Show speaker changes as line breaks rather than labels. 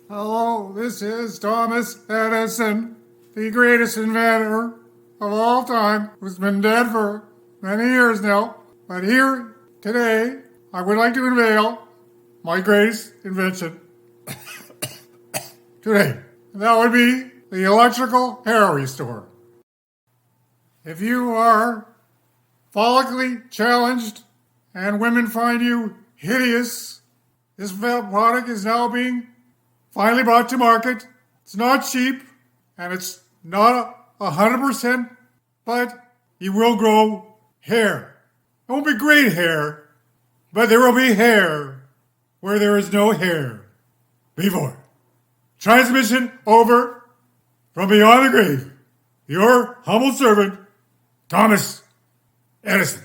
Hello, this is Thomas Edison, the greatest inventor of all time, who's been dead for many years now. But here today, I would like to unveil my greatest invention today. And that would be the electrical hair restorer. If you are follically challenged and women find you hideous, this product is now being finally brought to market. It's not cheap, and it's not 100%, but you will grow hair. It won't be great hair, but there will be hair where there is no hair before. Transmission over from beyond the grave. Your humble servant, Thomas Edison.